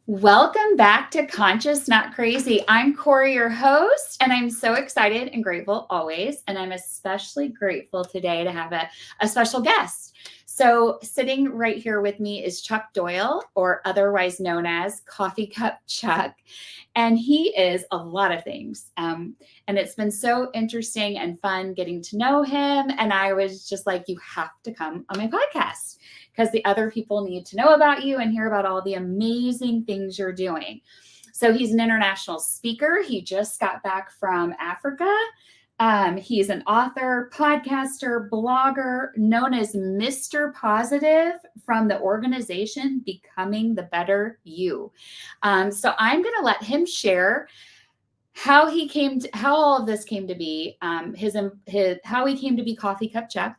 Welcome back to Conscious Not Crazy. I'm Corey, your host, and I'm so excited and grateful always. And I'm especially grateful today to have a special guest. So sitting right here with me is Chuck Doyle, or otherwise known as Coffee Cup Chuck. And he is a lot of things. And it's been so interesting and fun getting to know him. And I was just like, you have to come on my podcast, because the other people need to know about you and hear about all the amazing things you're doing. So he's an international speaker. He just got back from Africa. He's an author, podcaster, blogger, known as Mr. Positive from the organization Becoming the Better You. So I'm going to let him share how all of this came to be, how he came to be Coffee Cup Chuck,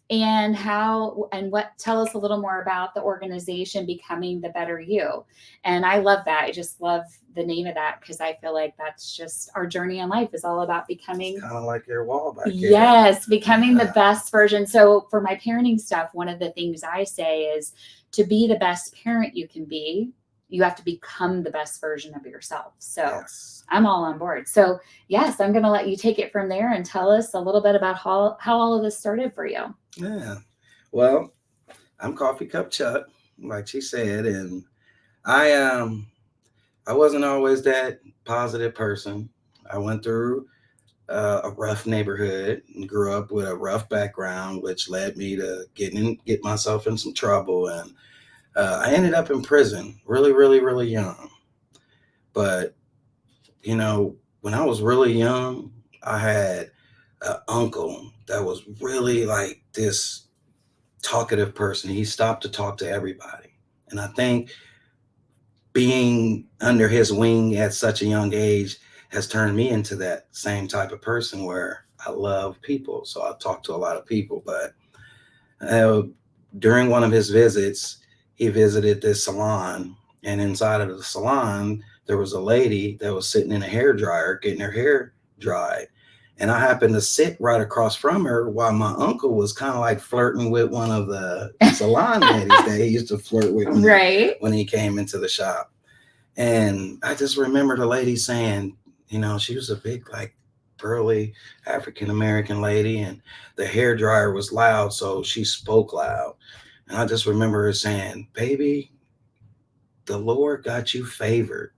and tell us a little more about the organization Becoming the Better You. And I love that. I just love the name of that, because I feel like that's just our journey in life is all about becoming kind of like your wall back here. Yes, becoming the best version. So for my parenting stuff, one of the things I say is, to be the best parent you can be, you have to become the best version of yourself. So yes. I'm all on board. So yes, I'm going to let you take it from there and tell us a little bit about how all of this started for you. Yeah. Well, I'm Coffee Cup Chuck, like she said, and I wasn't always that positive person. I went through a rough neighborhood and grew up with a rough background, which led me to get myself in some trouble. And I ended up in prison really, really, really young. But, when I was really young, I had an uncle that was really like this talkative person. He stopped to talk to everybody. And I think being under his wing at such a young age has turned me into that same type of person where I love people. So I talk to a lot of people. But during one of his visits, he visited this salon. And inside of the salon, there was a lady that was sitting in a hairdryer getting her hair dried. And I happened to sit right across from her while my uncle was kind of like flirting with one of the salon ladies that he used to flirt with when he came into the shop. And I just remember the lady saying, she was a big, like, burly African-American lady, and the hairdryer was loud, so she spoke loud. And I just remember her saying, "Baby, the Lord got you favored.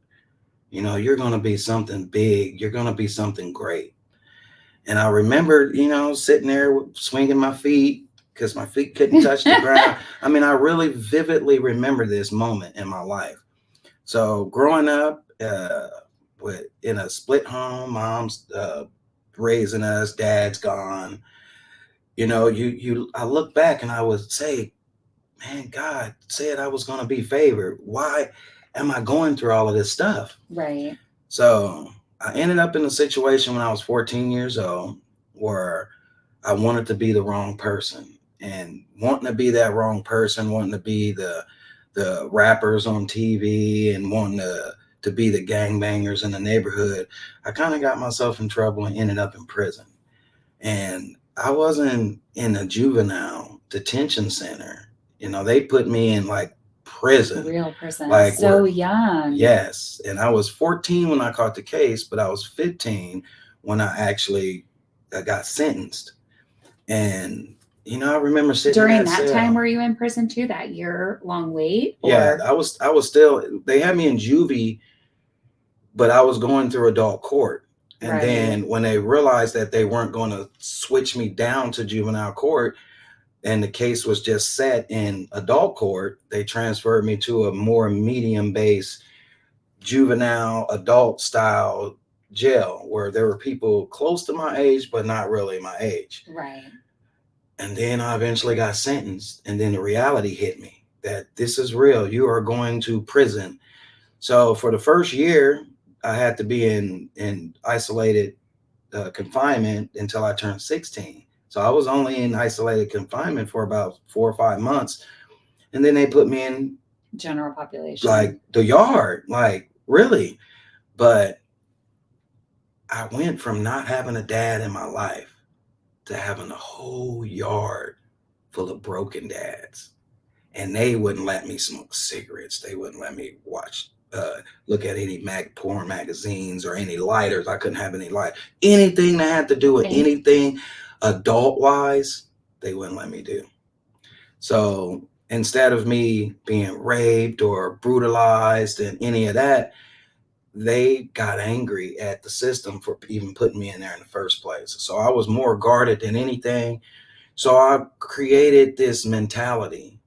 You're going to be something big. You're going to be something great." And I remember, sitting there swinging my feet because my feet couldn't touch the ground. I mean, I really vividly remember this moment in my life. So growing up in a split home, mom's raising us, dad's gone. I look back and I would say, man, God said I was going to be favored. Why am I going through all of this stuff? Right. So I ended up in a situation when I was 14 years old where I wanted to be the wrong person, and wanting to be that wrong person, wanting to be the rappers on TV and wanting to be the gangbangers in the neighborhood. I kind of got myself in trouble and ended up in prison. And I wasn't in a juvenile detention center. They put me in like prison. Real prison. Like so young. Yes. And I was 14 when I caught the case, but I was 15 when I actually got sentenced. And, I remember sitting during in that cell. time. Were you in prison too? That year long wait? Or? Yeah, I was still, they had me in juvie, but I was going through adult court. And then when they realized that they weren't going to switch me down to juvenile court, and the case was just set in adult court, they transferred me to a more medium-based juvenile adult style jail where there were people close to my age, but not really my age. Right. And then I eventually got sentenced. And then the reality hit me that this is real. You are going to prison. So for the first year, I had to be in isolated confinement until I turned 16. So I was only in isolated confinement for about 4 or 5 months. And then they put me in general population, like the yard, like really. But I went from not having a dad in my life to having a whole yard full of broken dads. And they wouldn't let me smoke cigarettes. They wouldn't let me watch look at any porn magazines or any lighters. I couldn't have any light. Anything that had to do with anything adult wise, they wouldn't let me do. So instead of me being raped or brutalized and any of that, they got angry at the system for even putting me in there in the first place. So I was more guarded than anything. So I created this mentality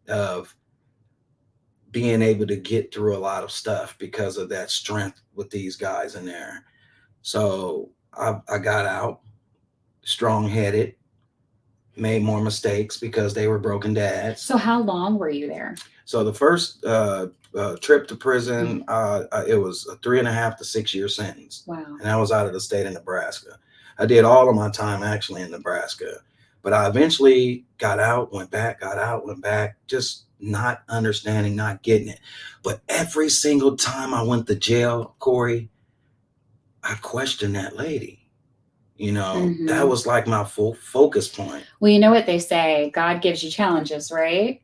of being able to get through a lot of stuff because of that strength with these guys in there. So I got out strong-headed, made more mistakes because they were broken dads. So how long were you there? So the first trip to prison, it was a 3.5 to 6 year sentence. Wow. And I was out of the state of Nebraska. I did all of my time actually in Nebraska, but I eventually got out, went back, got out, went back, just not understanding, not getting it. But every single time I went to jail, Corey, I questioned that lady. That was like my full focus point. Well, you know what they say, God gives you challenges, right?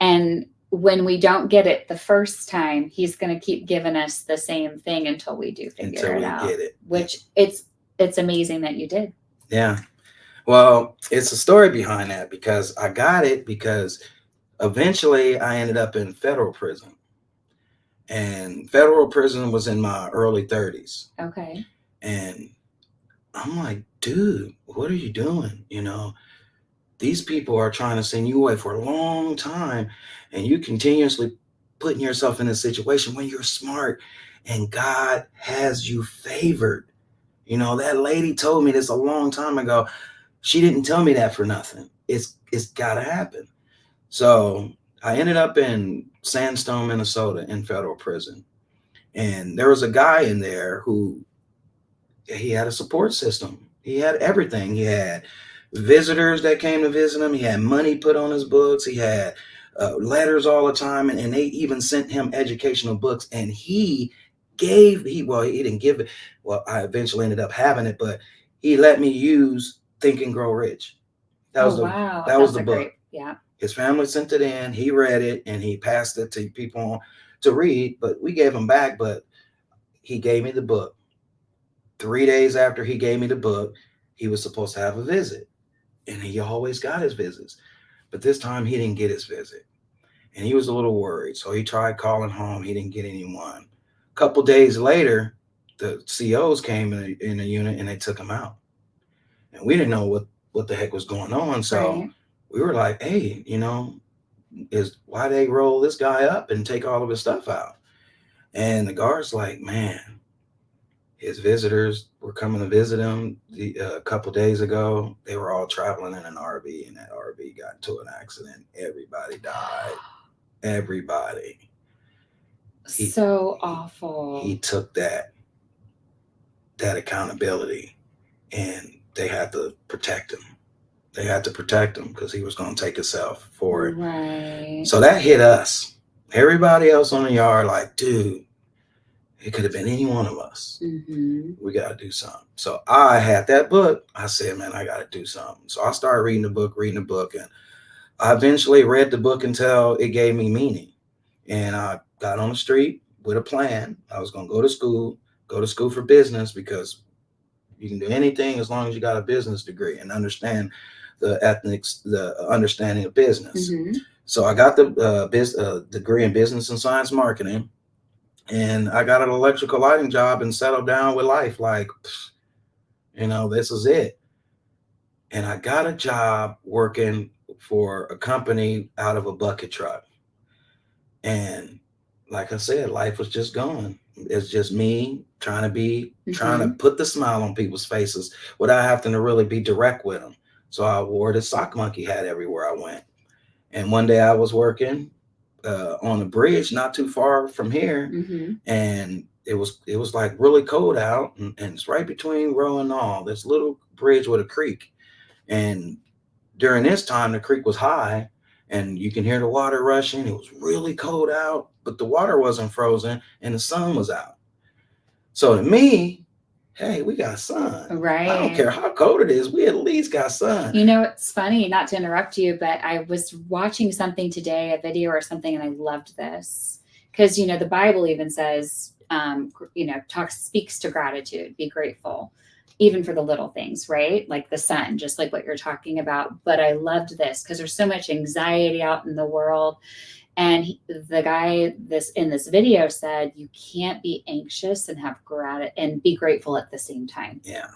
And when we don't get it the first time, he's going to keep giving us the same thing until we do figure it out. Get it. Which it's amazing that you did. Yeah. Well, it's a story behind that because I got it because eventually I ended up in federal prison. And federal prison was in my early 30s. Okay. And I'm like, dude, what are you doing? These people are trying to send you away for a long time, and you continuously putting yourself in a situation when you're smart and God has you favored. That lady told me this a long time ago. She didn't tell me that for nothing. It's got to happen. So I ended up in Sandstone, Minnesota in federal prison. And there was a guy in there who he had a support system. He had everything. He had visitors that came to visit him. He had money put on his books. He had letters all the time. And they even sent him educational books. And he didn't give it. Well, I eventually ended up having it, but he let me use Think and Grow Rich. That was the book. Yeah. His family sent it in. He read it and he passed it to people to read, but we gave him back. But he gave me the book. 3 days after he gave me the book, he was supposed to have a visit. And he always got his visits. But this time he didn't get his visit. And he was a little worried. So he tried calling home. He didn't get anyone. A couple days later, the COs came in the unit and they took him out. And we didn't know what the heck was going on. So we were like, hey, why they roll this guy up and take all of his stuff out? And the guard's like, man, his visitors were coming to visit him a couple days ago. They were all traveling in an RV, and that RV got into an accident. Everybody died. Everybody. So awful. He took that accountability, and they had to protect him. They had to protect him because he was going to take himself for it. Right. So that hit us. Everybody else on the yard, like, dude, it could have been any one of us. Mm-hmm. We got to do something. So I had that book. I said, man, I got to do something. So I started reading the book. And I eventually read the book until it gave me meaning. And I got on the street with a plan. I was going to go to school for business, because you can do anything as long as you got a business degree and understand the understanding of business. Mm-hmm. So I got the degree in business and science marketing. And I got an electrical lighting job and settled down with life. Like, this is it. And I got a job working for a company out of a bucket truck. And like I said, life was just going. It's just me trying to put the smile on people's faces without having to really be direct with them. So I wore the sock monkey hat everywhere I went. And one day I was working on a bridge not too far from here, and it was like really cold out, and it's right between Row and All, this little bridge with a creek. And during this time, the creek was high, and you can hear the water rushing. It was really cold out, but the water wasn't frozen, and the sun was out. So to me, hey, we got sun. Right. I don't care how cold it is. We at least got sun. It's funny, not to interrupt you, but I was watching something today, a video or something, and I loved this Because, the Bible even says, speaks to gratitude, be grateful, even for the little things, right? Like the sun, just like what you're talking about. But I loved this because there's so much anxiety out in the world. And the guy in this video said, you can't be anxious and have gratitude and be grateful at the same time. Yeah.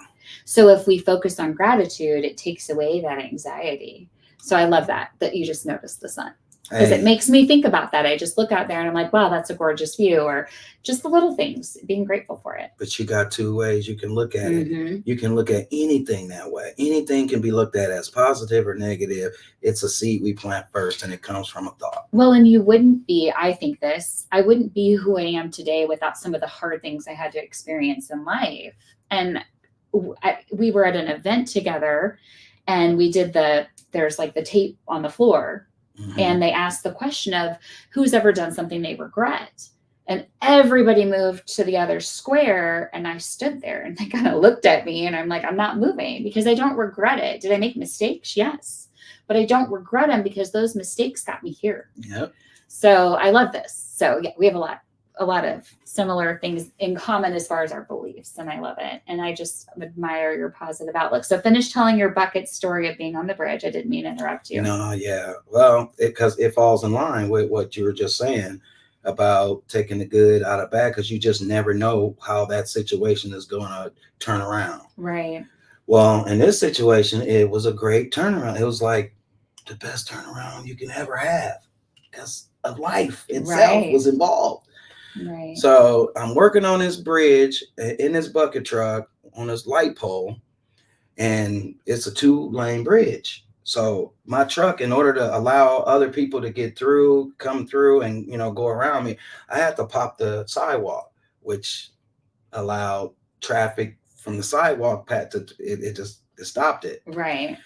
So if we focus on gratitude, it takes away that anxiety. So I love that you just noticed the sun, because it makes me think about that. I just look out there and I'm like, wow, that's a gorgeous view, or just the little things, being grateful for it. But you got two ways you can look at it. You can look at anything that way. Anything can be looked at as positive or negative. It's a seed we plant first, and it comes from a thought. Well, and you wouldn't be, I wouldn't be who I am today without some of the hard things I had to experience in life. And we were at an event together, and we did there's like the tape on the floor. And they asked the question of who's ever done something they regret. And everybody moved to the other square. And I stood there and they kind of looked at me, and I'm like, I'm not moving because I don't regret it. Did I make mistakes? Yes. But I don't regret them because those mistakes got me here. Yep. So I love this. So yeah, we have a lot of similar things in common as far as our beliefs, and I love it. And I just admire your positive outlook. So finish telling your bucket story of being on the bridge. I didn't mean to interrupt you. No, yeah. Well, because it falls in line with what you were just saying about taking the good out of bad, because you just never know how that situation is going to turn around. Right. Well, in this situation, it was a great turnaround. It was like the best turnaround you can ever have, because of life itself was involved. Right. So I'm working on this bridge in this bucket truck on this light pole, and it's a 2-lane bridge. So my truck, in order to allow other people to come through and, go around me, I had to pop the sidewalk, which allowed traffic from the sidewalk path to, it stopped it. Right.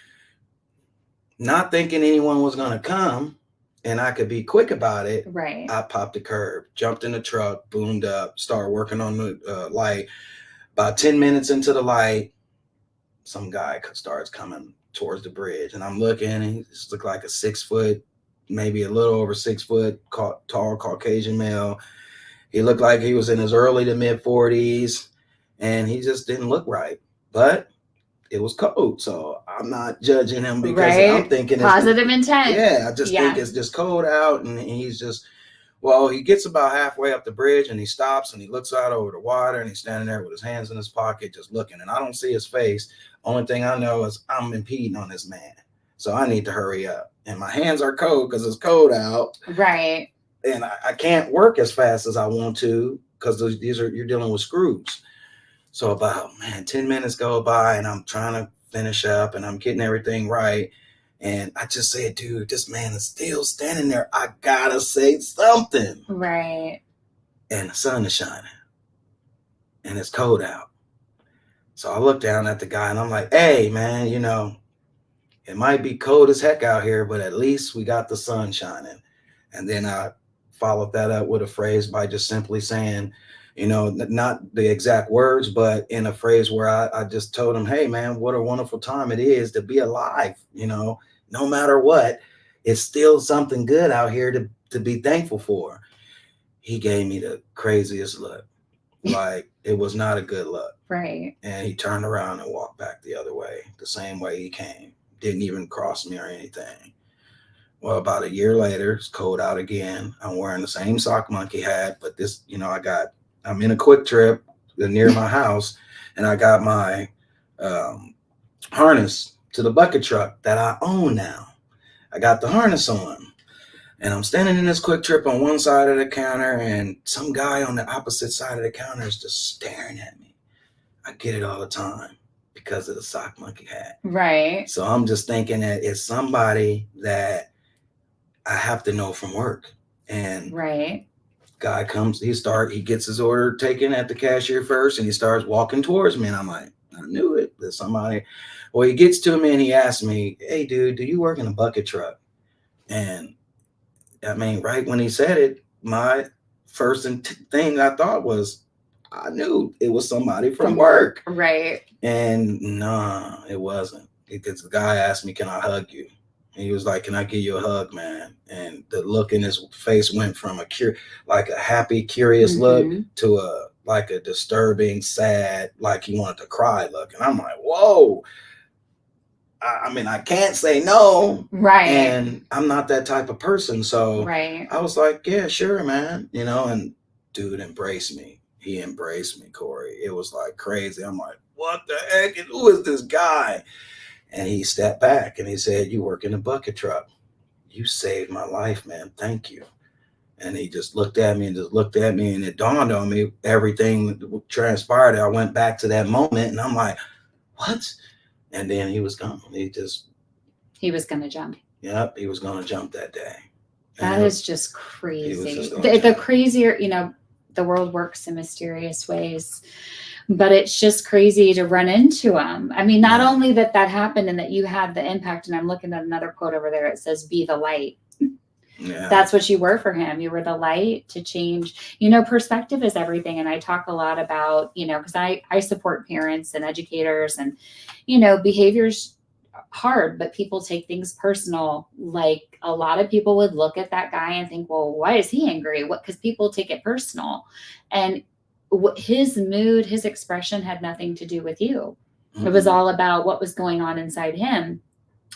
Not thinking anyone was going to come and I could be quick about it. Right. I popped the curb, jumped in the truck, boomed up, started working on the light. About 10 minutes into the light, some guy starts coming towards the bridge, and I'm looking, and he just looked like a 6 foot, maybe a little over 6 foot, tall Caucasian male. He looked like he was in his early to mid 40s, and he just didn't look right. But it was cold, so I'm not judging him because I'm thinking positive intent. Yeah, I just think it's just cold out, and he's just, well, he gets about halfway up the bridge and he stops and he looks out over the water, and he's standing there with his hands in his pocket just looking, and I don't see his face. Only thing I know is I'm impeding on this man, so I need to hurry up, and my hands are cold because it's cold out. Right. And I can't work as fast as I want to because you're dealing with screws. So about 10 minutes go by, and I'm trying to finish up, and I'm getting everything right. And I just said, dude, this man is still standing there. I gotta say something. Right. And the sun is shining, and it's cold out. So I look down at the guy, and I'm like, hey, man, it might be cold as heck out here, but at least we got the sun shining. And then I followed that up with a phrase by just simply saying, not the exact words, but in a phrase where I just told him, hey, man, what a wonderful time it is to be alive. No matter what, it's still something good out here to be thankful for. He gave me the craziest look. Like, it was not a good look. Right. And he turned around and walked back the other way, the same way he came. Didn't even cross me or anything. Well, about a year later, it's cold out again. I'm wearing the same sock monkey hat, but this, I'm in a quick trip near my house, and I got my harness to the bucket truck that I own now. I got the harness on, and I'm standing in this quick trip on one side of the counter, and some guy on the opposite side of the counter is just staring at me. I get it all the time because of the sock monkey hat. Right. So I'm just thinking that it's somebody that I have to know from work. And right. Guy comes, he gets his order taken at the cashier first, and he starts walking towards me, and I'm like, I knew it. There's somebody. Well, he gets to me and he asks me, hey, dude, do you work in a bucket truck? And right when he said it, my first thing I thought was, I knew it was somebody from work. Right. And no, it wasn't. Because the guy asked me, can I hug you? And he was like, "Can I give you a hug, man?" And the look in his face went from like a happy, curious look Mm-hmm. to like a disturbing, sad, like he wanted to cry look. And I'm like, "Whoa!" I mean, I can't say no, Right. and I'm not that type of person. So Right. I was like, "Yeah, sure, man," and dude embraced me. He embraced me, Corey. It was like crazy. I'm like, "What the heck? And who is this guy?" And he stepped back and he said, "You work in a bucket truck. You saved my life, man. Thank you." And he just looked at me and just looked at me, and it dawned on me everything that transpired. I went back to that moment, and I'm like, "What?" And then he was gone. He was going to jump. Yep, he was going to jump that day. That is just He was crazy. just gonna The jump. crazier, the world works in mysterious ways, but it's just crazy to run into him. I mean, not Yeah. only that happened and that you had the impact, and I'm looking at another quote over there. It says, "Be the light." Yeah. That's what you were for him. You were the light to change. Perspective is everything. And I talk a lot about, because I support parents and educators, and, behaviors hard, but people take things personal. Like a lot of people would look at that guy and think, well, why is he angry? Because people take it personal. And his mood, his expression had nothing to do with you. Mm-hmm. It was all about what was going on inside him.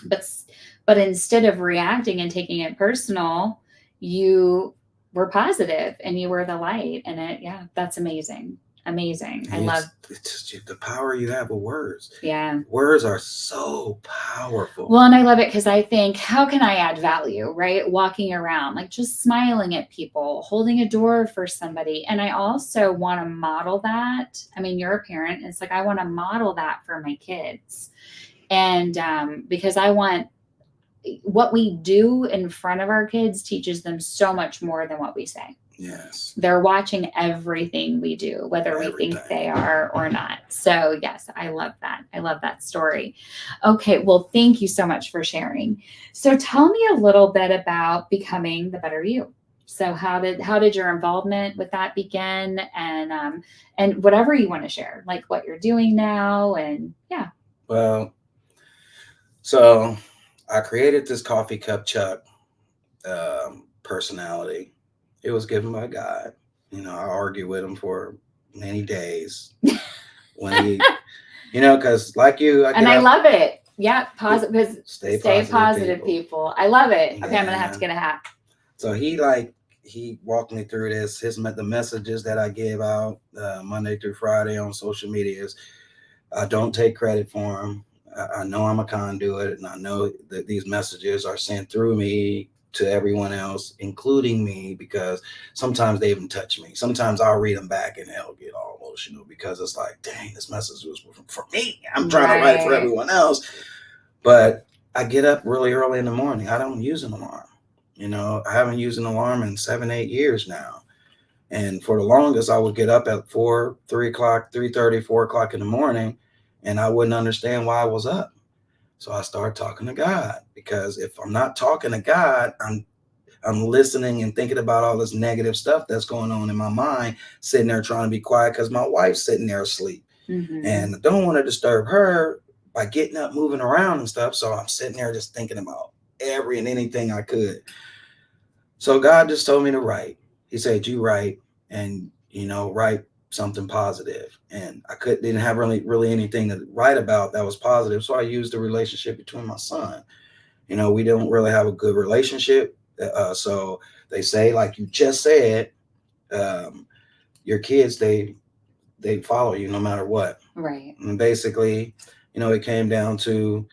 But instead of reacting and taking it personal, you were positive and you were the light. And that's amazing. Amazing. I love it's just the power you have with words. Yeah. Words are so powerful. Well, and I love it because I think, how can I add value, right? Walking around, like just smiling at people, holding a door for somebody. And I also want to model that. I mean, you're a parent. It's like, I want to model that for my kids. And because I want what we do in front of our kids teaches them so much more than what we say. Yes. They're watching everything we do, whether we think they are or not. So yes, I love that. I love that story. Okay. Well, thank you so much for sharing. So tell me a little bit about becoming the better you. So how did your involvement with that begin, and whatever you want to share, like what you're doing now, and yeah. Well, so I created this coffee cup Chuck personality. It was given by God. I argued with him for many days when he, because like you, I love it. Yeah, positive. Stay positive, people. I love it. Okay, Yeah. I'm gonna have to get a hat. So he walked me through this. The messages that I gave out Monday through Friday on social media is, I don't take credit for them. I know I'm a conduit, and I know that these messages are sent through me to everyone else, including me, because sometimes they even touch me. Sometimes I'll read them back and they'll get all emotional because it's like, dang, this message was for me. I'm trying to write it for everyone else. But I get up really early in the morning. I don't use an alarm. I haven't used an alarm in 7-8 years now. And for the longest, I would get up at 4, 3 o'clock, 3:30, 4 o'clock in the morning, and I wouldn't understand why I was up. So I started talking to God, because if I'm not talking to God, I'm listening and thinking about all this negative stuff that's going on in my mind, sitting there trying to be quiet because my wife's sitting there asleep. Mm-hmm. And I don't want to disturb her by getting up, moving around and stuff. So I'm sitting there just thinking about every and anything I could. So God just told me to write. He said, you write, and, write something positive. And I didn't have really anything to write about that was positive. So I used the relationship between my son. We don't really have a good relationship. So they say, like you just said, your kids, they follow you no matter what. Right. And basically, it came down to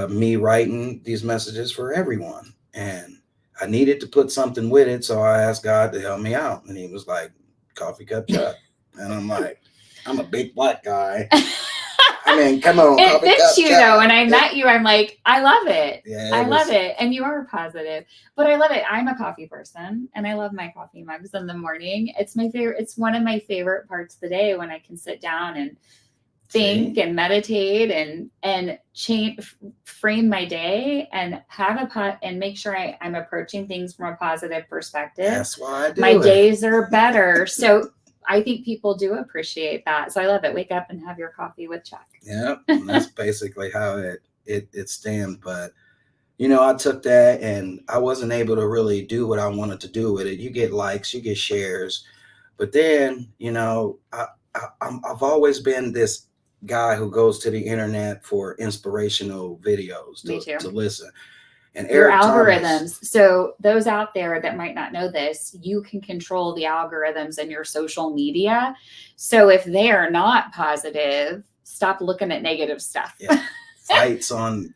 me writing these messages for everyone. And I needed to put something with it. So I asked God to help me out. And he was like, coffee cup Chuck. And I'm like, I'm a big black guy. I mean, come on. It fits you though. When I met you, I'm like, I love it. Yeah, I love it. And you are positive, but I love it. I'm a coffee person, and I love my coffee mugs in the morning. It's my favorite. It's one of my favorite parts of the day when I can sit down and think and meditate and change, frame my day, and have a pot and make sure I'm approaching things from a positive perspective. That's why I do my days are better. So I think people do appreciate that. So I love it. Wake up and have your coffee with Chuck. Yeah, that's basically how it stands. But I took that and I wasn't able to really do what I wanted to do with it. You get likes, you get shares, but then, I've always been this guy who goes to the internet for inspirational videos Me to too. listen. And Your Eric Thomas, algorithms. So those out there that might not know this, you can control the algorithms in your social media. So if they are not positive, stop looking at negative stuff. yeah, fights on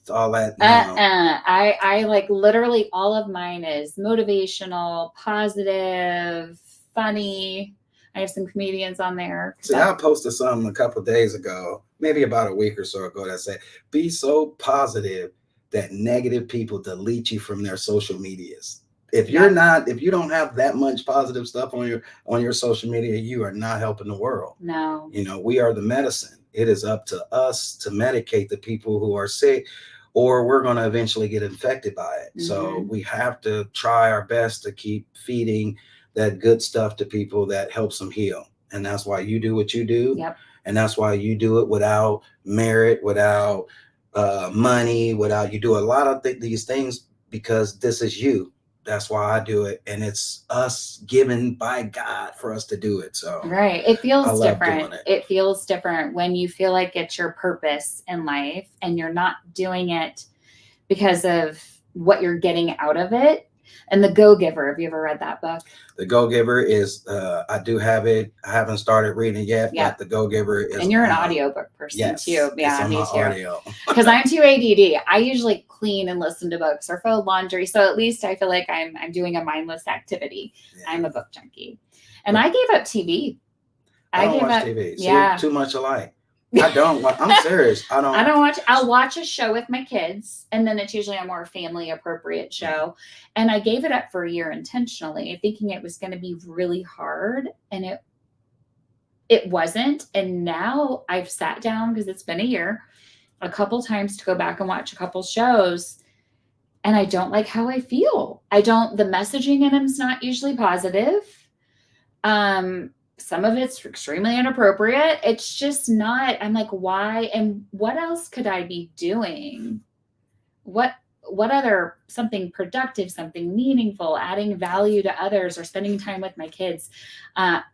all that. I like literally all of mine is motivational, positive, funny. I have some comedians on there. See, I posted something a couple of days ago, maybe about a week or so ago, that said, "Be so positive that negative people delete you from their social medias." If you're not, if you don't have that much positive stuff on your social media, you are not helping the world. No. We are the medicine. It is up to us to medicate the people who are sick, or we're going to eventually get infected by it. So we have to try our best to keep feeding that good stuff to people that helps them heal. And that's why you do what you do. Yep. And that's why you do it without merit, without money, without, you do a lot of these things because this is you. That's why I do it. And it's us given by God for us to do it. So right. It feels different. It. It feels different when you feel like it's your purpose in life and you're not doing it because of what you're getting out of it. And The Go-Giver, have you ever read that book? The Go-Giver is, I do have it. I haven't started reading it yet, but The Go-Giver is. And you're an audiobook person too. Yeah, me too. Audio. Because I'm too ADD. I usually clean and listen to books or fold laundry. So at least I feel like I'm doing a mindless activity. Yeah. I'm a book junkie. And I gave up TV. I don't watch TV. Yeah. Too much alike. I don't. I'm serious. I don't watch. I'll watch a show with my kids, and then it's usually a more family appropriate show. And I gave it up for a year intentionally, thinking it was going to be really hard, and it wasn't. And now I've sat down, because it's been a year, a couple times to go back and watch a couple shows, and I don't like how I feel. The messaging in them's not usually positive. Some of it's extremely inappropriate. It's just not, I'm like, why? And what else could I be doing? What other, something productive, something meaningful, adding value to others, or spending time with my kids?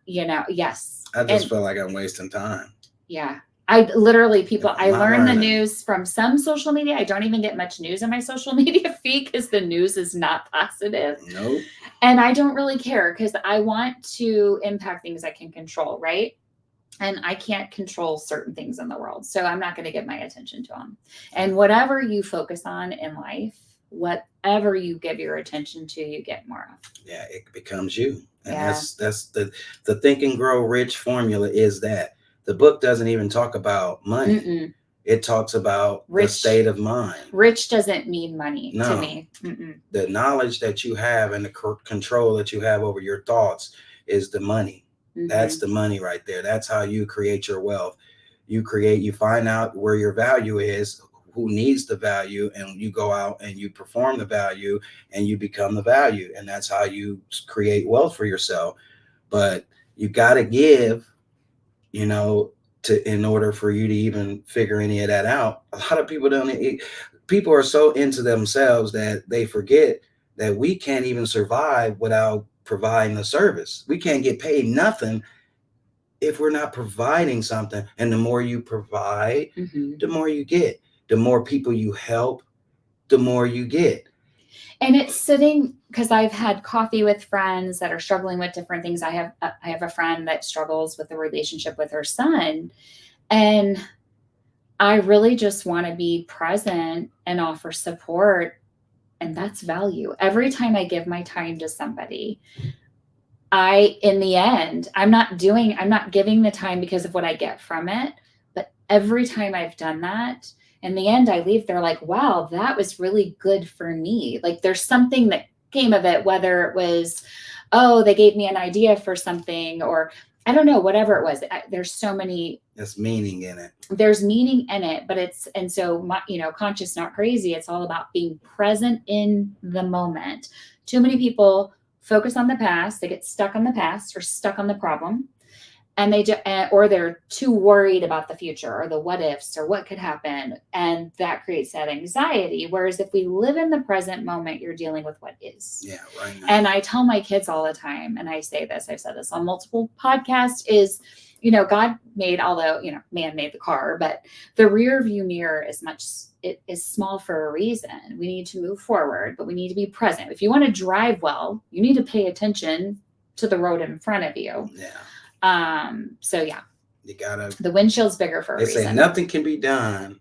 Yes. I just feel like I'm wasting time. Yeah. I literally, I learn the news from some social media. I don't even get much news on my social media feed because the news is not positive. Nope. And I don't really care because I want to impact things I can control, right? And I can't control certain things in the world. So I'm not going to give my attention to them. And whatever you focus on in life, whatever you give your attention to, you get more of. Yeah, it becomes you. And that's the Think and Grow Rich formula is that. The book doesn't even talk about money. Mm-mm. It talks about the state of mind. Rich doesn't mean money to me. Mm-mm. The knowledge that you have and the control that you have over your thoughts is the money. Mm-hmm. That's the money right there. That's how you create your wealth. You find out where your value is, who needs the value, and you go out and you perform the value and you become the value. And that's how you create wealth for yourself. But you got to give, in order for you to even figure any of that out. A lot of people people are so into themselves that they forget that we can't even survive without providing a service. We can't get paid nothing if we're not providing something. And the more you provide, the more you get. The more people you help, the more you get. And it's sitting, because I've had coffee with friends that are struggling with different things. I have a friend that struggles with the relationship with her son. And I really just want to be present and offer support. And that's value. Every time I give my time to somebody, in the end, I'm not giving the time because of what I get from it. But every time I've done that, in the end, I leave, they're like, wow, that was really good for me. Like there's something that came of it, whether it was, they gave me an idea for something, or I don't know, whatever it was. There's so many. There's meaning in it. There's meaning in it, but conscious, not crazy. It's all about being present in the moment. Too many people focus on the past. They get stuck on the past or stuck on the problem. and or they're too worried about the future or the what ifs or what could happen, and that creates that anxiety. Whereas if we live in the present moment, you're dealing with what is. Yeah, right now. And I tell my kids all the time, and I've said this on multiple podcasts, is, God made, although, man made the car, but the rear view mirror it is small for a reason. We need to move forward, but we need to be present. If you want to drive well, you need to pay attention to the road in front of you. Yeah. So yeah, you gotta. The windshield's bigger for a reason. They say nothing can be done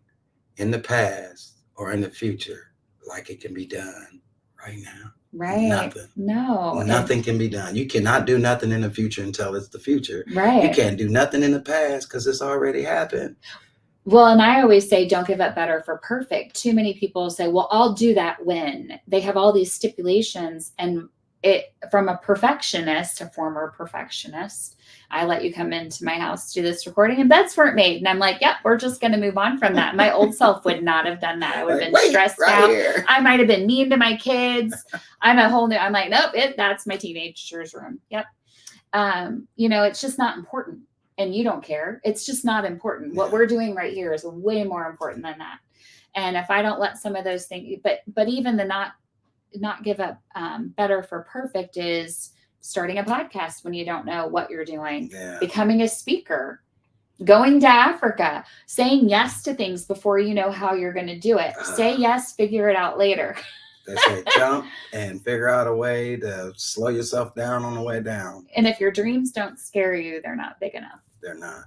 in the past or in the future like it can be done right now. Right. Nothing. No. Nothing can be done. You cannot do nothing in the future until it's the future. Right. You can't do nothing in the past because it's already happened. Well, and I always say, don't give up better for perfect. Too many people say, well, I'll do that when. They have all these stipulations, and from a perfectionist, a former perfectionist, I let you come into my house to do this recording and beds weren't made. And I'm like, yep, we're just going to move on from that. My old self would not have done that. I would have been stressed out. Here. I might have been mean to my kids. I'm like, nope, that's my teenager's room. Yep. It's just not important. And you don't care. It's just not important. What we're doing right here is way more important than that. And if I don't let some of those things, but even the not give up better for perfect is starting a podcast when you don't know what you're doing, becoming a speaker, going to Africa, saying yes to things before you know how you're going to do it. Say yes, figure it out later. They say jump and figure out a way to slow yourself down on the way down. And if your dreams don't scare you, they're not big enough. They're not.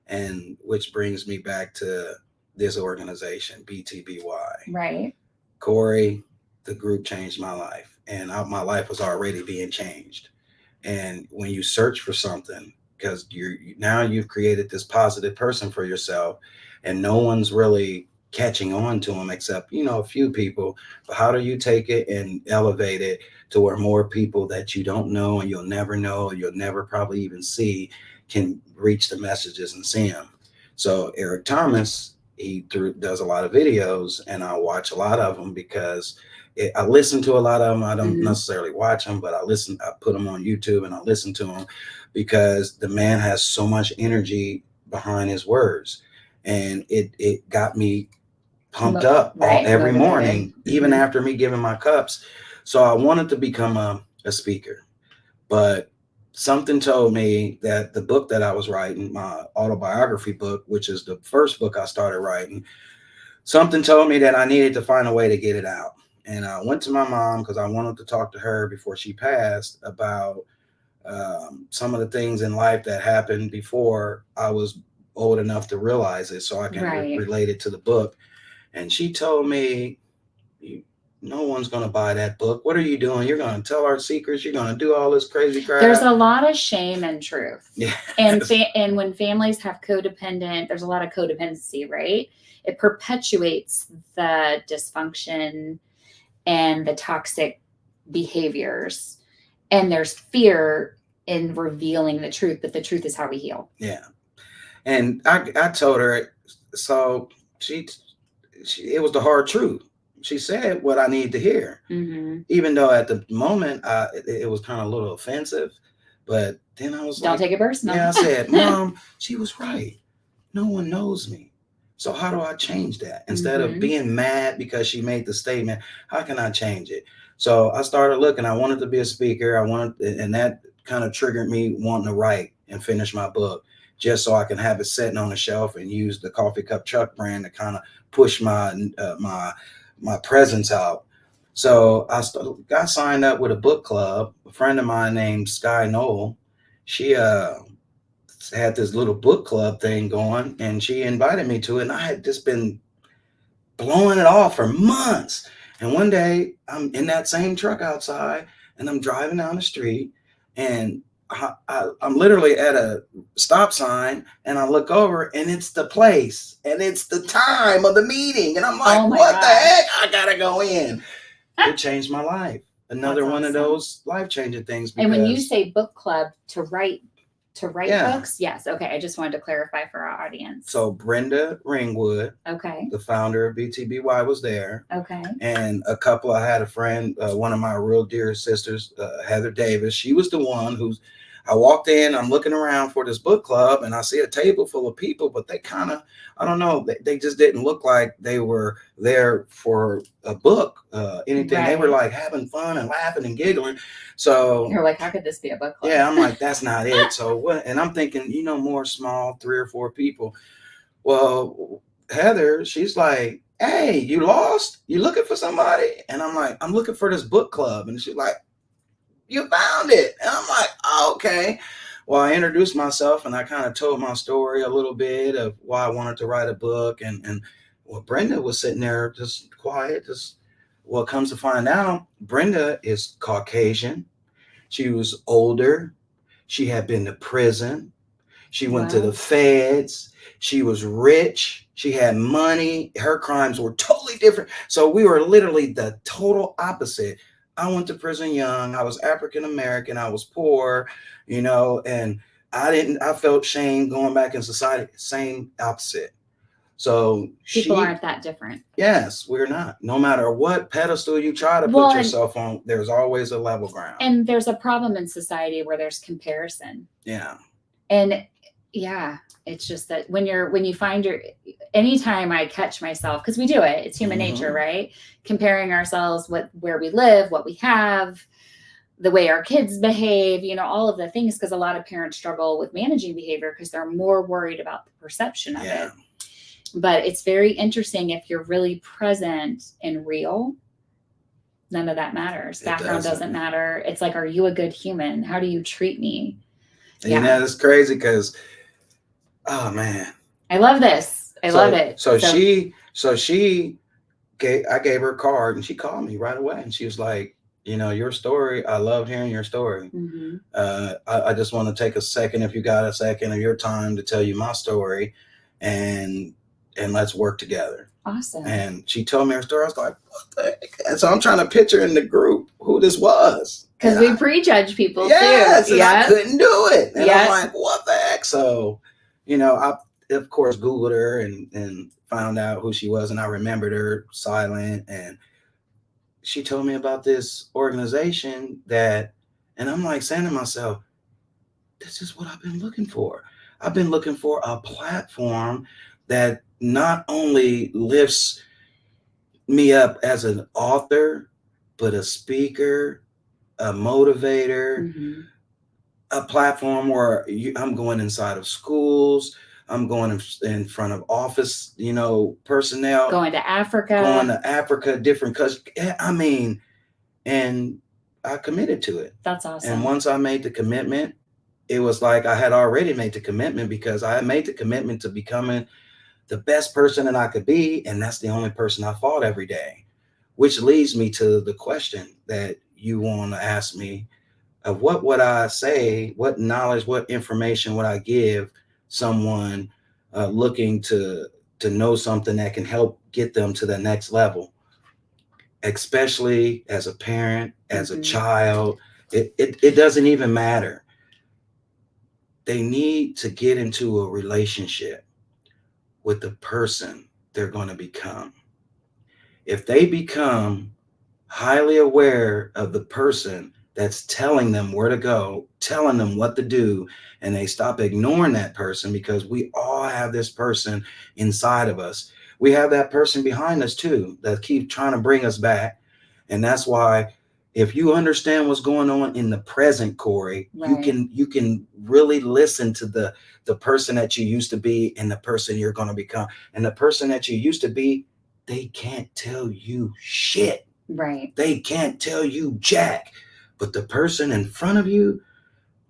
And which brings me back to this organization, BTBY. Right. Corey, the group changed my life, and my life was already being changed. And when you search for something, because you've created this positive person for yourself, and no one's really catching on to them except, a few people. But how do you take it and elevate it to where more people that you don't know and you'll never know, you'll never probably even see, can reach the messages and see them? So Eric Thomas, he does a lot of videos, and I watch a lot of them because I listen to a lot of them. I don't necessarily watch them, but I put them on YouTube and I listen to them because the man has so much energy behind his words, and it got me pumped up every morning, even after me giving my cups. So I wanted to become a speaker, but something told me that the book that I was writing, my autobiography book, which is the first book I started writing, something told me that I needed to find a way to get it out. And I went to my mom because I wanted to talk to her before she passed about some of the things in life that happened before I was old enough to realize it, so I can relate it to the book. And she told me, no one's going to buy that book. What are you doing? You're going to tell our secrets. You're going to do all this crazy crap. There's a lot of shame and truth. Yeah. And when families have there's a lot of codependency, right? It perpetuates the dysfunction and the toxic behaviors. And there's fear in revealing the truth, but the truth is how we heal. Yeah. And I told her, so it was the hard truth. She said what I needed to hear, even though at the moment it was kind of a little offensive. But then I was don't take it personal. Yeah, I said, Mom, she was right. No one knows me. So how do I change that? Instead of being mad because she made the statement, how can I change it? So I started looking. I wanted to be a speaker. And that kind of triggered me wanting to write and finish my book, just so I can have it sitting on the shelf and use the Coffee Cup Chuck brand to kind of push my presence out. So I got signed up with a book club. A friend of mine named Sky Noel, she had this little book club thing going, and she invited me to it. And I had just been blowing it off for months. And one day I'm in that same truck outside, and I'm driving down the street, and I'm literally at a stop sign, and I look over, and it's the place, and it's the time of the meeting. And I'm like, what the heck? I gotta go in. It changed my life. Another one of those life-changing things. And when you say book club, to write books? Yes. Okay. I just wanted to clarify for our audience. So Brenda Ringwood, the founder of BTBY, was there. Okay. And I had a friend, one of my real dear sisters, Heather Davis. She was the one who's, I walked in, I'm looking around for this book club, and I see a table full of people, but they kind of, I don't know, they just didn't look like they were there for a book, anything. They were Right. like having fun and laughing and giggling. So You're like, how could this be a book club? yeah, I'm like, that's not it. So what? And I'm thinking, more small, 3 or 4 people. Well, Heather, she's like, hey, you lost? You looking for somebody? And I'm like, I'm looking for this book club. And she's like, you found it. And I'm like, oh, okay. Well, I introduced myself and I kind of told my story a little bit of why I wanted to write a book. And well, Brenda was sitting there just quiet. Well, comes to find out, Brenda is Caucasian. She was older. She had been to prison. She went to the Wow. feds. She was rich. She had money. Her crimes were totally different. So we were literally the total opposite. I went to prison young. I was African American. I was poor, and I felt shame going back in society. Same opposite. So People aren't that different. yes, we're not. No matter what pedestal you try to Well, put yourself on, there's always a level ground. And there's a problem in society where there's comparison. Yeah. And yeah, it's just that when you find anytime I catch myself, because we do it, it's human nature, right? Comparing ourselves with where we live, what we have, the way our kids behave, all of the things, because a lot of parents struggle with managing behavior because they're more worried about the perception of it. But it's very interesting if you're really present and real. None of that matters. Background doesn't matter. It's like, are you a good human? How do you treat me? Yeah, it's crazy because, oh man, I love this. I love it. I gave her a card and she called me right away and she was like, your story, I loved hearing your story. Mm-hmm. I just want to take a second, if you got a second of your time, to tell you my story, and let's work together. Awesome. And she told me her story. I was like, what the heck? And so I'm trying to picture in the group who this was. Because we prejudge people too. Yes, and I couldn't do it. And I'm like, what the heck? So, I, of course, Googled her and found out who she was. And I remembered her silent. And she told me about this organization and I'm like saying to myself, this is what I've been looking for. I've been looking for a platform that not only lifts me up as an author, but a speaker, a motivator, a platform where I'm going inside of schools, I'm going in front of office, personnel. Going to Africa. Different countries. And I committed to it. That's awesome. And once I made the commitment, it was like I had already made the commitment, because I had made the commitment to becoming the best person that I could be. And that's the only person I fought every day, which leads me to the question that you want to ask me of what would I say, what knowledge, what information would I give someone looking to know something that can help get them to the next level, especially as a parent, as a child. It doesn't even matter. They need to get into a relationship with the person they're going to become. If they become highly aware of the person that's telling them where to go, telling them what to do, and they stop ignoring that person, because we all have this person inside of us. We have that person behind us too that keep trying to bring us back. And that's why, if you understand what's going on in the present, Corey, right, you can really listen to the person that you used to be and the person you're going to become. And the person that you used to be, they can't tell you shit. Right. They can't tell you jack. But the person in front of you,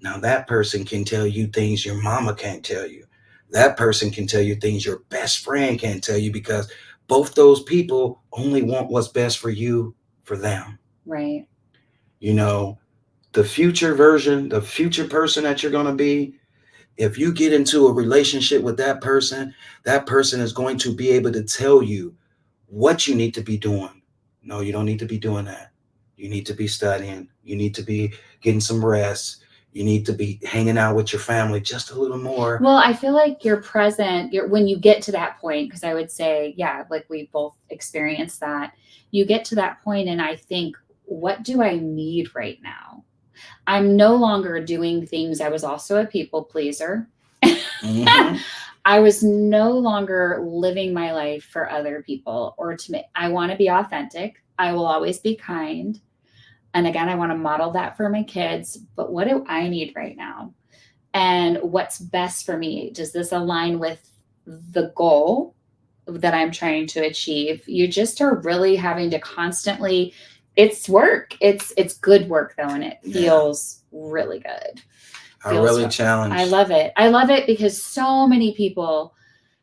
now that person can tell you things your mama can't tell you. That person can tell you things your best friend can't tell you, because both those people only want what's best for you, for them. Right. The future version, the future person that you're going to be, if you get into a relationship with that person is going to be able to tell you what you need to be doing. No, you don't need to be doing that. You need to be studying. You need to be getting some rest. You need to be hanging out with your family just a little more. Well, I feel like you're present when you get to that point, because I would say, yeah, like we both experienced that. You get to that point and I think, what do I need right now? I'm no longer doing things. I was also a people pleaser. Mm-hmm. I was no longer living my life for other people or to me. I want to be authentic. I will always be kind. And again, I want to model that for my kids. But what do I need right now? And what's best for me? Does this align with the goal that I'm trying to achieve? You just are really having to constantly, it's work. It's good work though, and it feels really good. I really challenge. I love it. I love it because so many people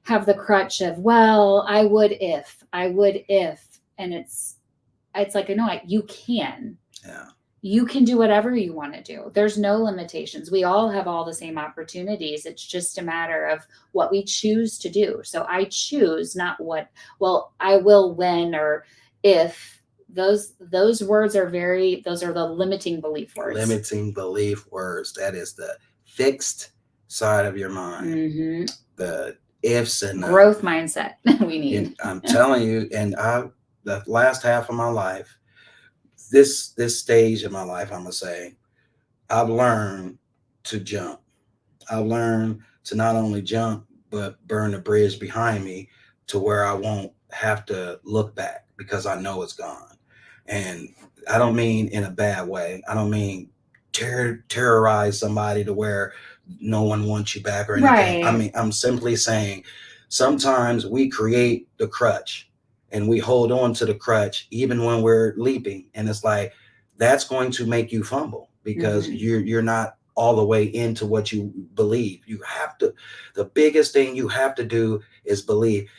have the crutch of, well, I would if, and it's like, no, you can. Yeah. You can do whatever you want to do. There's no limitations. We all have all the same opportunities. It's just a matter of what we choose to do. So I choose not what, well, I will when or if. Those words are those are the limiting belief words. Limiting belief words. That is the fixed side of your mind. Mm-hmm. The ifs and growth mindset we need. I'm telling you, and the last half of my life, this stage of my life, I'm gonna say, I've learned to jump. I've learned to not only jump but burn the bridge behind me to where I won't have to look back because I know it's gone. And I don't mean in a bad way. I don't mean terrorize somebody to where no one wants you back or anything. Right. I mean, I'm simply saying sometimes we create the crutch and we hold on to the crutch even when we're leaping. And it's like, that's going to make you fumble because you're not all the way into what you believe. You have to, the biggest thing you have to do is believe.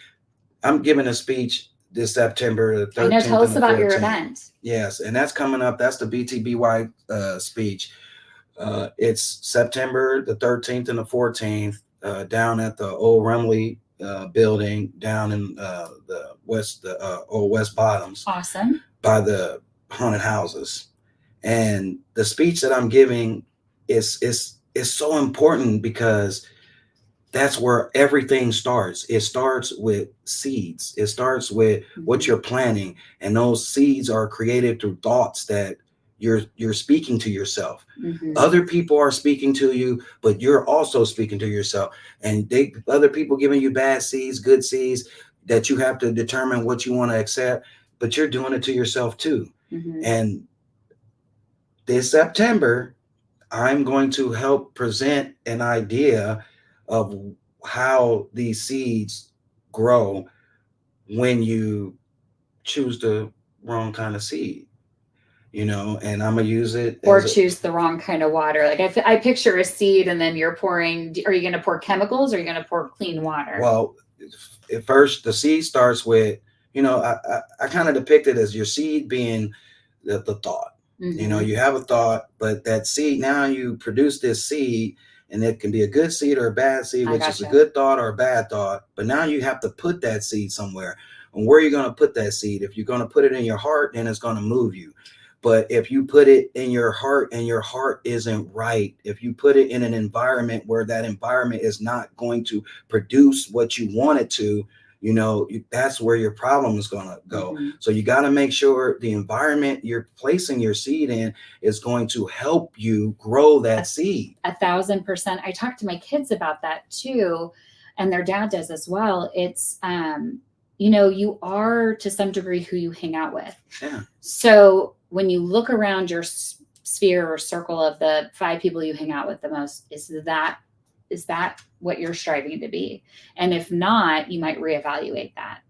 I'm giving a speech this September the 13th. I know, tell us about your event. Yes, and that's coming up. That's the BTBY speech. It's September the 13th and the 14th down at the old Rumley building down in the old West Bottoms. Awesome. By the haunted houses. And the speech that I'm giving is so important because that's where everything starts. It starts with seeds. It starts with what you're planting. And those seeds are created through thoughts that you're speaking to yourself. Other people are speaking to you, but you're also speaking to yourself. And other people giving you bad seeds, good seeds, that you have to determine what you want to accept, but you're doing it to yourself too. And this September, I'm going to help present an idea of how these seeds grow when you choose the wrong kind of seed, and I'm gonna use it or choose the wrong kind of water. Like I picture a seed and then you're pouring, are you going to pour chemicals or are you going to pour clean water? Well, at first the seed starts with, I kind of depict it as your seed being the thought. You have a thought, but that seed, now you produce this seed, and it can be a good seed or a bad seed, which is a good thought or a bad thought. But now you have to put that seed somewhere. And where are you going to put that seed? If you're going to put it in your heart, then it's going to move you. But if you put it in your heart and your heart isn't right, if you put it in an environment where that environment is not going to produce what you want it to, that's where your problem is going to go. So you got to make sure the environment you're placing your seed in is going to help you grow that seed. 1,000%. I talk to my kids about that too, and their dad does as well. It's, you are to some degree who you hang out with. Yeah. So when you look around your sphere or circle of the 5 people you hang out with the most, is that what you're striving to be? And if not, you might reevaluate that.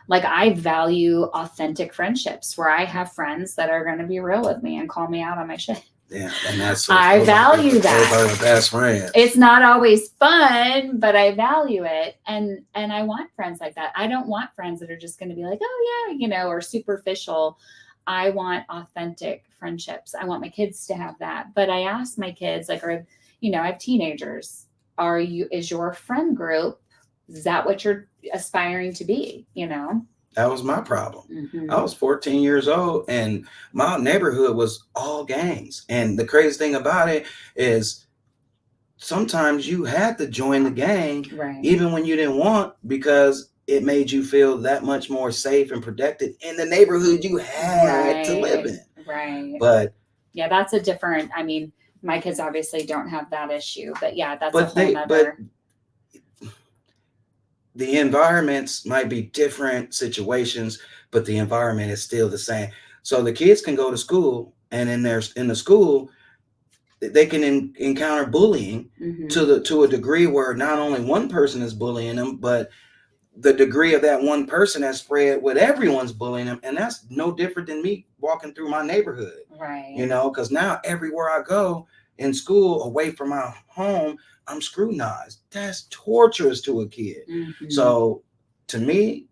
Like, I value authentic friendships where I have friends that are going to be real with me and call me out on my shit. Yeah, and that's I value that. Those are the best friends. It's not always fun, but I value it, and I want friends like that. I don't want friends that are just going to be like, oh yeah, or superficial. I want authentic friendships. I want my kids to have that. But I ask my kids, like, I have teenagers. Is your friend group, is that what you're aspiring to be? That was my problem. I was 14 years old and my neighborhood was all gangs. And the crazy thing about it is sometimes you had to join the gang, right, even when you didn't want, because it made you feel that much more safe and protected in the neighborhood you had to live in. Right. But Yeah, that's a different, I mean, my kids obviously don't have that issue, but yeah, that's a But whole nother. the environments might be different situations, but the environment is still the same. So the kids can go to school, and in the school, they can encounter bullying to a degree where not only one person is bullying them, but the degree of that one person has spread with everyone's bullying them. And that's no different than me walking through my neighborhood. Right. You know, because now everywhere I go in school, away from my home, I'm scrutinized. That's torturous to a kid. So to me,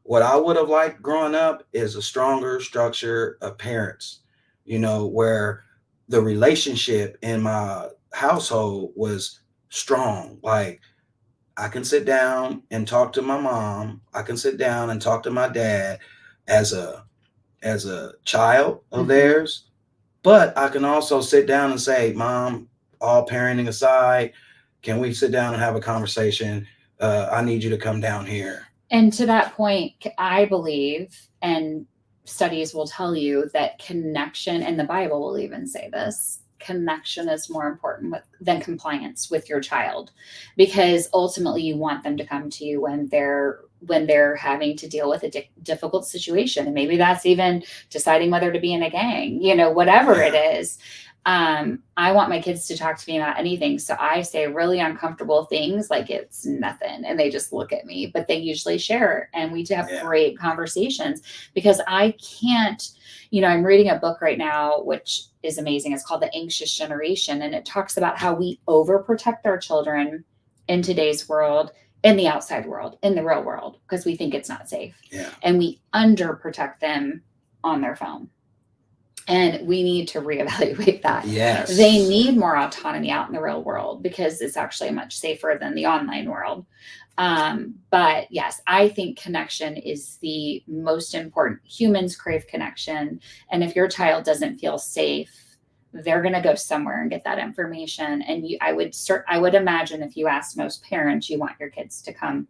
what I would have liked growing up is a stronger structure of parents, you know, where the relationship in my household was strong. Like, I can sit down and talk to my mom. I can sit down and talk to my dad as a child of theirs. But I can also sit down and say, Mom, all parenting aside, can we sit down and have a conversation? I need you to come down here. And to that point, I believe, and studies will tell you, that connection, and the Bible will even say this, connection is more important than compliance with your child, because ultimately you want them to come to you when they're having to deal with a difficult situation. And maybe that's even deciding whether to be in a gang, you know, whatever it is. I want my kids to talk to me about anything. So I say really uncomfortable things like it's nothing, and they just look at me, but they usually share, and we have great conversations, because I can't, you know, I'm reading a book right now, which is amazing. It's called The Anxious Generation. And it talks about how we overprotect our children in today's world, in the outside world, in the real world, because we think it's not safe. And we underprotect them on their phone. And we need to reevaluate that. Yes. They need more autonomy out in the real world, because it's actually much safer than the online world. But yes, I think connection is the most important. Humans crave connection. And if your child doesn't feel safe, they're going to go somewhere and get that information. And I would imagine if you asked most parents, you want your kids to come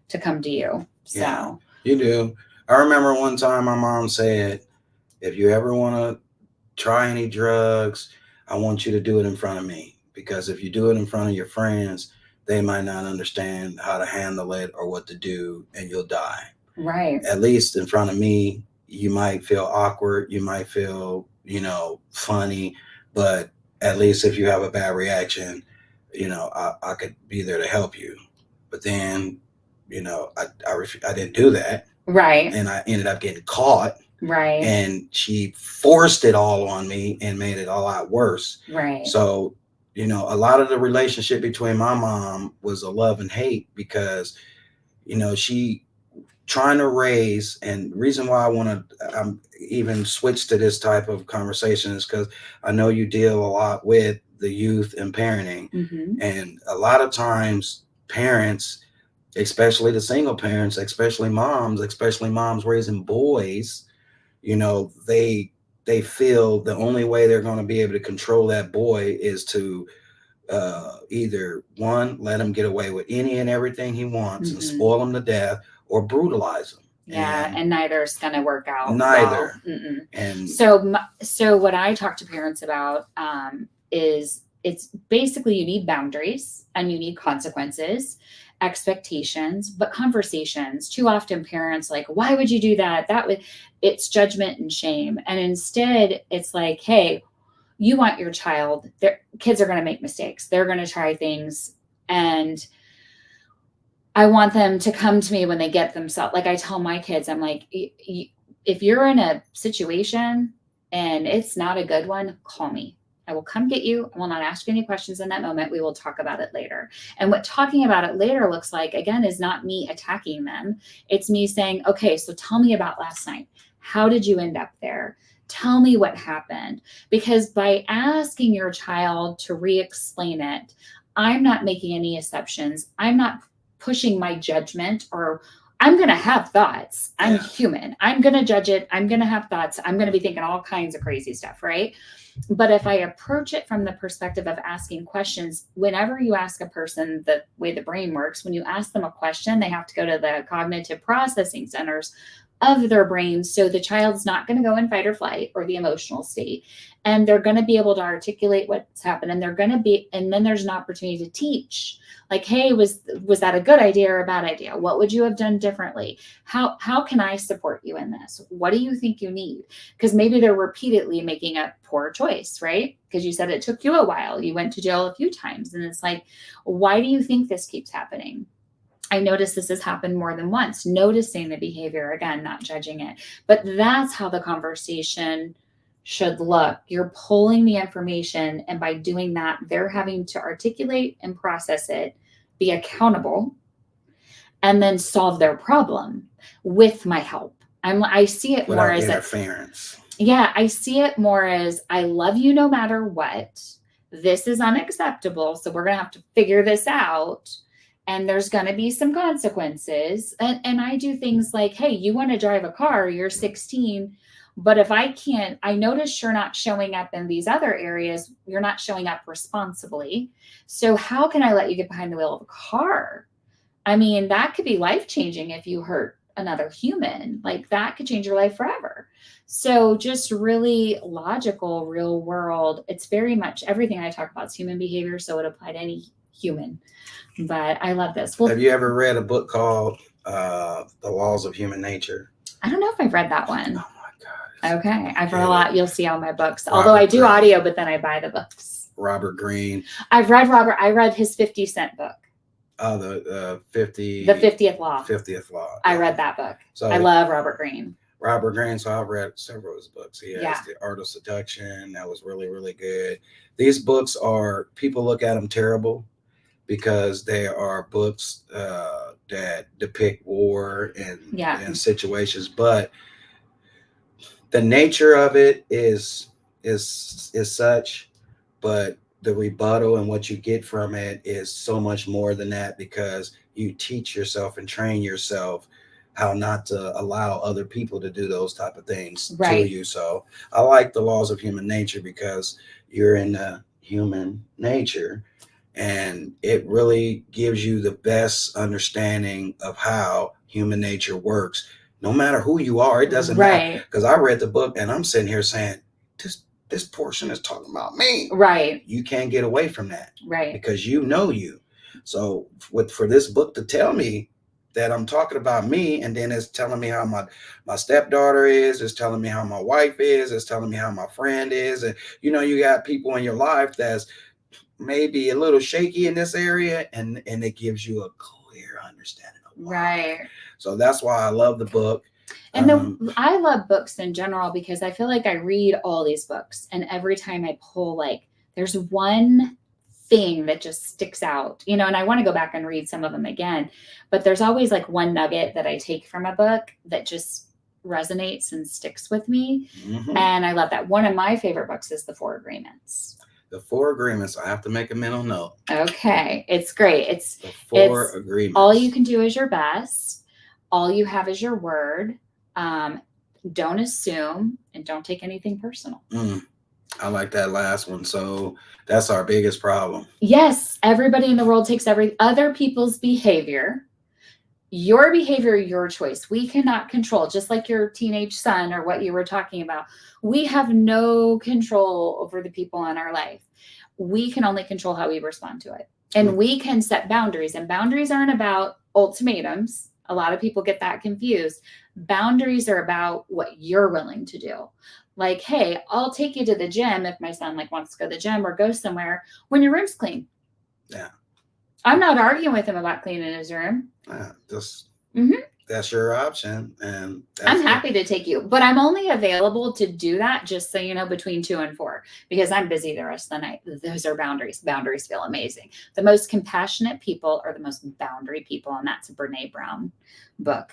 to you. So yeah, you do. I remember one time my mom said, if you ever want to try any drugs, I want you to do it in front of me, because if you do it in front of your friends, they might not understand how to handle it or what to do, and you'll die. Right. At least in front of me, you might feel awkward. You might feel, you know, funny, but at least if you have a bad reaction, you know, I could be there to help you. But then, you know, I didn't do that. Right. And I ended up getting caught. Right. And she forced it all on me and made it a lot worse. Right. So, you know, a lot of the relationship between my mom was a love and hate, because, you know, she trying to raise, and reason why I want to even switch to this type of conversation is because I know you deal a lot with the youth and parenting. And a lot of times parents, especially the single parents, especially moms raising boys, you know, they feel the only way they're going to be able to control that boy is to either one, let him get away with any and everything he wants and spoil him to death, or brutalize him. Yeah, and neither is going to work out. Neither. Well. And so what I talk to parents about is, it's basically, you need boundaries and you need consequences, expectations, but conversations. Too often parents like, why would you do that? It's judgment and shame. And instead it's like, hey, you want your child, kids are going to make mistakes. They're going to try things. And I want them to come to me when they get themselves. Like I tell my kids, I'm like, if you're in a situation and it's not a good one, call me. I will come get you. I will not ask you any questions in that moment. We will talk about it later. And what talking about it later looks like, again, is not me attacking them. It's me saying, okay, so tell me about last night. How did you end up there? Tell me what happened. Because by asking your child to re-explain it, I'm not making any assumptions. I'm not pushing my judgment, or I'm going to have thoughts. I'm human. I'm going to judge it. I'm going to have thoughts. I'm going to be thinking all kinds of crazy stuff, right? But if I approach it from the perspective of asking questions, whenever you ask a person, the way the brain works, when you ask them a question, they have to go to the cognitive processing centers of their brain. So the child's not going to go in fight or flight or the emotional state. And they're going to be able to articulate what's happened. And and then there's an opportunity to teach. Like, hey, was that a good idea or a bad idea? What would you have done differently? How can I support you in this? What do you think you need? Because maybe they're repeatedly making a poor choice, right? Because you said it took you a while. You went to jail a few times. And it's like, why do you think this keeps happening? I noticed this has happened more than once, noticing the behavior, again, not judging it. But that's how the conversation should look. You're pulling the information, and by doing that, they're having to articulate and process it, be accountable, and then solve their problem with my help. I see it more as interference. I see it more as, I love you no matter what. This is unacceptable. So we're going to have to figure this out. And there's going to be some consequences. And I do things like, hey, you want to drive a car, you're 16. But if I notice you're not showing up in these other areas, you're not showing up responsibly. So how can I let you get behind the wheel of a car? I mean, that could be life-changing if you hurt another human. Like, that could change your life forever. So just really logical, real world. It's very much everything I talk about is human behavior. So it applied to any human. But I love this. Well, have you ever read a book called The Laws of Human Nature? I don't know if I've read that one. Oh my God. Okay. I've read a lot. You'll see all my books. Although I do audio, but then I buy the books. Robert Greene. I've read Robert. I read his 50-cent book. Oh, the 50th Law. 50th Law. I read that book. So I love Robert Greene. Robert Greene. So I've read several of his books. He has Yeah. The Art of Seduction. That was really, really good. These books people look at them terrible because they are books that depict war and situations. But the nature of it is such, but the rebuttal and what you get from it is so much more than that, because you teach yourself and train yourself how not to allow other people to do those type of things to you. So I like The Laws of Human Nature because you're in the human nature, and it really gives you the best understanding of how human nature works. No matter who you are, it doesn't matter. Because I read the book and I'm sitting here saying, this portion is talking about me. Right. You can't get away from that. Right. Because you know you. So for this book to tell me that I'm talking about me, and then it's telling me how my stepdaughter is, it's telling me how my wife is, it's telling me how my friend is. And, you got people in your life that's maybe a little shaky in this area, and it gives you a clear understanding of why. Right. So that's why I love the book. And I love books in general because I feel like I read all these books, and every time I pull, like, there's one thing that just sticks out, and I want to go back and read some of them again, but there's always like one nugget that I take from a book that just resonates and sticks with me. Mm-hmm. And I love that. One of my favorite books is The 4 Agreements. The 4 Agreements. I have to make a mental note. Okay. It's great. It's The 4 Agreements. All you can do is your best. All you have is your word. Don't assume, and don't take anything personal. I like that last one. So that's our biggest problem. Yes. Everybody in the world takes other people's behavior. Your behavior, your choice. We cannot control, just like your teenage son or what you were talking about. We have no control over the people in our life. We can only control how we respond to it. And we can set boundaries. And boundaries aren't about ultimatums. A lot of people get that confused. Boundaries are about what you're willing to do. Like, hey, I'll take you to the gym if my son wants to go to the gym or go somewhere when your room's clean. Yeah. I'm not arguing with him about cleaning his room. That's your option. And I'm happy to take you, but I'm only available to do that, just so you know, between 2 and 4, because I'm busy the rest of the night. Those are boundaries. Boundaries feel amazing. The most compassionate people are the most boundary people. And that's a Brene Brown book.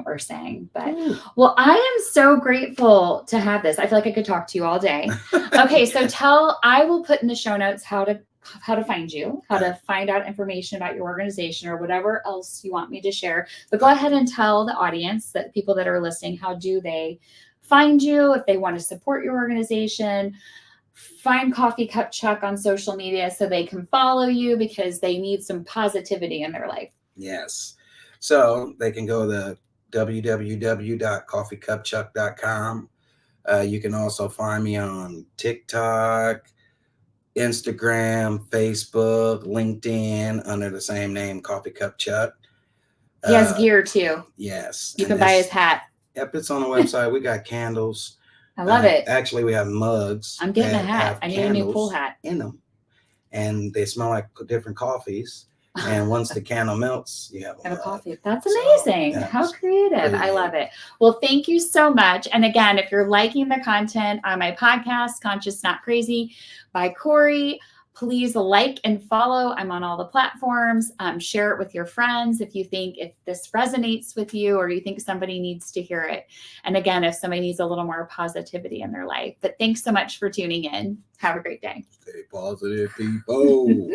Or saying, but well, I am so grateful to have this. I feel like I could talk to you all day. Okay. So I will put in the show notes how to find you, how to find out information about your organization or whatever else you want me to share. But go ahead and tell the audience, that people that are listening, how do they find you if they want to support your organization? Find Coffee Cup Chuck on social media so they can follow you, because they need some positivity in their life. Yes. So they can go to www.coffeecupchuck.com. You can also find me on TikTok, Instagram, Facebook, LinkedIn under the same name, Coffee Cup Chuck. He has gear too. Yes. You can buy his hat. Yep, it's on the website. We got candles. I love it. Actually, we have mugs. I'm getting a hat. I need a new pool hat. In them. And they smell like different coffees. And once the candle melts, you have a coffee. That's amazing. How creative. I love it. Well, thank you so much. And again, if you're liking the content on my podcast, Conscious Not Crazy by Corey, please like and follow. I'm on all the platforms. Share it with your friends if this resonates with you or you think somebody needs to hear it. And again, if somebody needs a little more positivity in their life. But thanks so much for tuning in. Have a great day. Stay positive, people.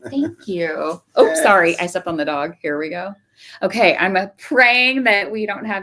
Thank you. Oh, sorry. I stepped on the dog. Here we go. Okay. I'm praying that we don't have